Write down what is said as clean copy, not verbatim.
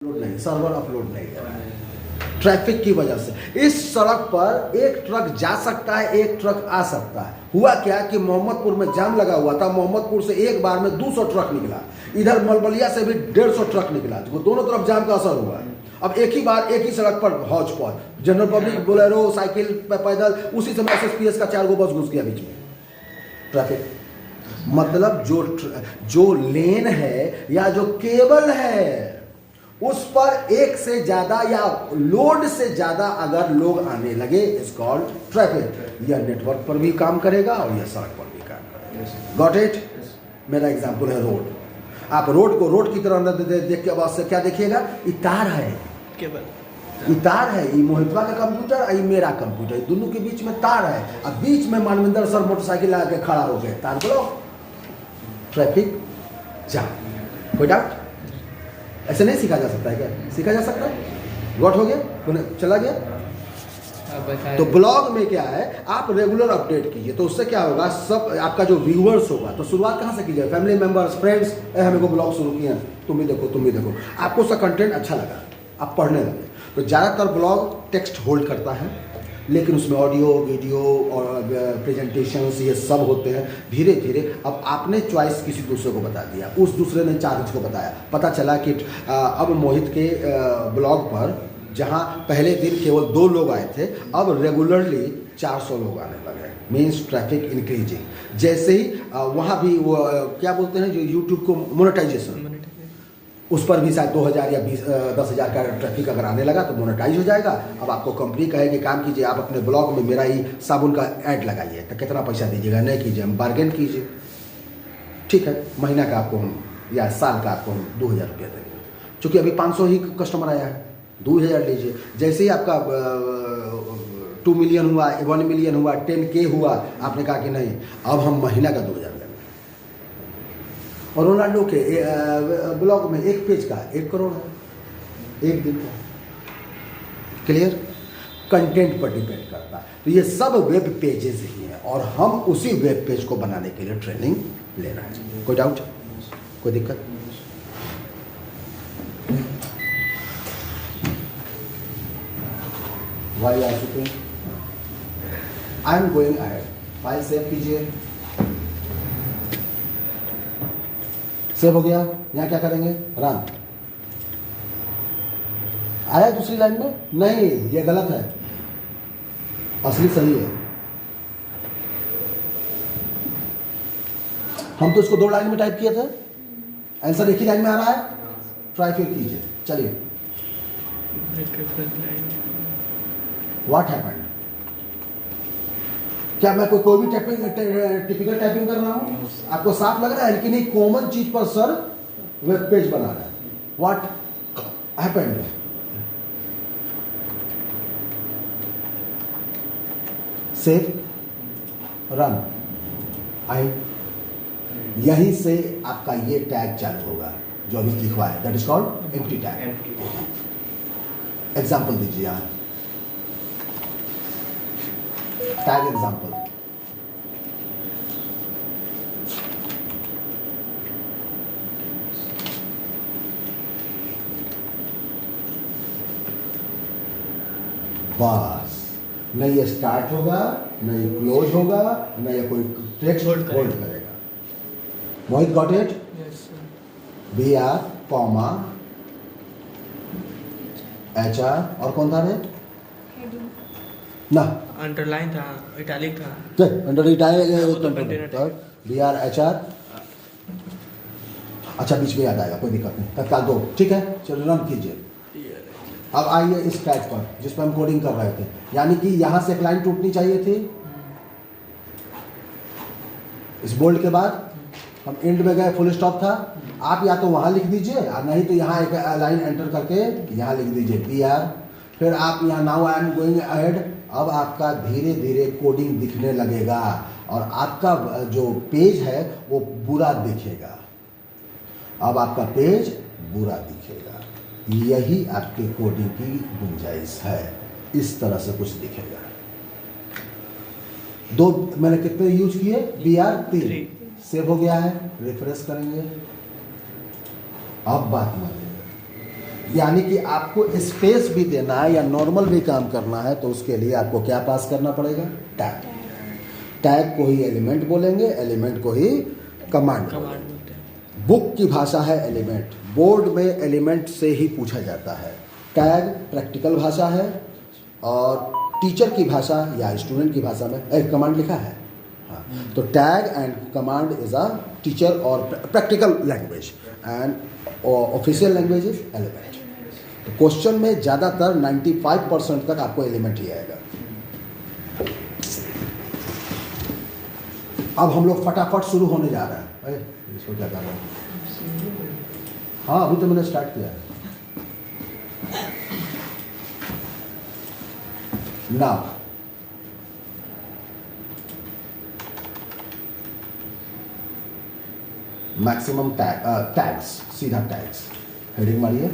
नहीं, server upload नहीं कर रहा है ट्रैफिक की वजह से। इस सड़क पर एक ट्रक जा सकता है, एक ट्रक आ सकता है। हुआ क्या कि मोहम्मदपुर में जाम लगा हुआ था, मोहम्मदपुर से एक बार में 200 ट्रक निकला, इधर मलबलिया से भी 150 ट्रक निकला, तो दोनों तरफ जाम का असर हुआ है। अब एक ही बार एक ही सड़क पर हौज पौज, जनरल पब्लिक, बोलेरो, साइकिल, पैदल, उसी समय SSPS का 4 गो बस घुस गया बीच में। ट्रैफिक मतलब जो लेन है या जो केबल है उस पर एक से ज्यादा या लोड से ज्यादा अगर लोग आने लगे, इज कॉल्ड ट्रैफिक। यह नेटवर्क पर भी काम करेगा और यह सड़क पर भी काम करेगा। Got it? मेरा एग्जांपल है रोड। आप रोड को रोड की तरह देख के बाद से क्या देखिएगा, ये तार है, केबल, ये तार है, ये मोहितवा का कंप्यूटर, ये मेरा कंप्यूटर, दोनों के बीच में तार है। अब बीच में मानविंदर सर मोटरसाइकिल लगा के खड़ा हो गए, तार ब्लॉक, ट्रैफिक जाम। कोई डाउट? ऐसे नहीं सीखा जा सकता है क्या? सीखा जा सकता है। गॉट हो गया, चला गया। तो ब्लॉग में क्या है, आप रेगुलर अपडेट कीजिए, तो उससे क्या होगा, सब आपका जो व्यूअर्स होगा, तो शुरुआत कहाँ से कीजिए, फैमिली मेंबर्स, फ्रेंड्स, हमें को ब्लॉग शुरू किए, तुम भी देखो, तुम भी देखो, आपको उसका कंटेंट अच्छा लगा, आप पढ़ने लगे। तो ज़्यादातर ब्लॉग टेक्स्ट होल्ड करता है, लेकिन उसमें ऑडियो, वीडियो और प्रेजेंटेशंस ये सब होते हैं। धीरे धीरे अब आपने चॉइस किसी दूसरे को बता दिया, उस दूसरे ने 4 को बताया, पता चला कि अब मोहित के ब्लॉग पर जहां पहले दिन केवल 2 लोग आए थे, अब रेगुलरली 400 लोग आने लगे। Means traffic increasing. जैसे ही वहाँ भी वो क्या बोलते हैं जो यूट्यूब को मोनेटाइजेशन, उस पर भी शायद 2000 या 10,000 का ट्रैफिक अगर आने लगा तो मोनेटाइज हो जाएगा। अब आपको कंपनी कहेगी काम कीजिए, आप अपने ब्लॉग में मेरा ही साबुन का ऐड लगाइए, तो कितना पैसा दीजिएगा, नहीं कीजिए, हम बार्गेन कीजिए, ठीक है, महीना का आपको हम या साल का आपको हम 2000 रुपया देंगे। चूँकि अभी 500 ही कस्टमर आया है, 2000 लीजिए। जैसे ही आपका 2 मिलियन हुआ, 1 मिलियन हुआ, 10K हुआ, आपने कहा कि नहीं, अब हम महीना का 2000 लेंगे। और रोनाल्डो के ब्लॉग में एक पेज का 1 करोड़ है, एक दिन का। क्लियर? कंटेंट पर डिपेंड करता है। तो ये सब वेब पेजेस ही हैं और हम उसी वेब पेज को बनाने के लिए ट्रेनिंग ले रहे हैं। कोई डाउट, कोई दिक्कत? Why are supping, I am going ahead. File save कीजिए। सेव हो गया। यहाँ क्या करेंगे, रन। आया दूसरी लाइन में? नहीं, ये गलत है, असली सही है। हम तो इसको 2 लाइन में टाइप किए थे, आंसर एक ही लाइन में आ रहा है। ट्राई फिर कीजिए, चलिए। What happened? क्या मैं कोई भी टिपिकल टाइपिंग कर रहा हूँ? आपको साफ लग रहा है कि नहीं? कॉमन चीज पर सर वेब पेज बना रहा है। What happened? सेव, रन, आई। यहीं से आपका ये टैग चालू होगा जो अभी लिखवा है, that is called empty tag. Example दीजिए यहाँ, टैग एग्जाम्पल। बस, न ये स्टार्ट होगा, न ये क्लोज होगा, न ये कोई टेक्स्ट होल्ड करेगा। Mohit got it? BR, comma, HR और कौन था रे? ना, अंडरलाइन था, इटैलिक था, अंडर इटैलिक, BR, HR। अच्छा, बीच में याद आएगा, कोई दिक्कत नहीं, तत्काल 2, ठीक है। चलो रन कीजिए। अब आइए इस टैग पर जिस पर हम कोडिंग कर रहे थे, यानी कि यहां से एक लाइन टूटनी चाहिए थी, इस बोल्ड के बाद हम एंड में गए, फुल स्टॉप था। आप या तो वहां लिख दीजिए और नहीं तो यहाँ एक लाइन एंटर करके यहाँ लिख दीजिए BR, फिर आप यहाँ now I am going ahead. अब आपका धीरे धीरे कोडिंग दिखने लगेगा और आपका जो पेज है वो बुरा दिखेगा। अब आपका पेज बुरा दिखेगा, यही आपके कोडिंग की गुंजाइश है। इस तरह से कुछ दिखेगा। 2 मैंने कितने यूज किए? BR 3। सेव हो गया है, रिफ्रेश करेंगे। अब बात मानिए, यानी कि आपको स्पेस भी देना है या नॉर्मल भी काम करना है तो उसके लिए आपको क्या पास करना पड़ेगा? टैग। टैग को ही एलिमेंट बोलेंगे, एलिमेंट को ही कमांड कमांड बोलेंगे। बोलते हैं। बुक की भाषा है एलिमेंट, बोर्ड में एलिमेंट से ही पूछा जाता है। टैग प्रैक्टिकल भाषा है और टीचर की भाषा या स्टूडेंट की भाषा में कमांड लिखा है। हाँ, तो tag and command is a teacher और practical language and official language is element. तो क्वेश्चन में ज़्यादातर 95% तक आपको एलिमेंट ही आएगा। अब हम लोग फटाफट शुरू होने जा रहे हैं। अरे इसको क्या कर रहा हूँ? हाँ, अभी तो मैंने स्टार्ट किया है। नाउ मैक्सिमम टैग्स, सीधा टैग्स हेडिंग मारिए।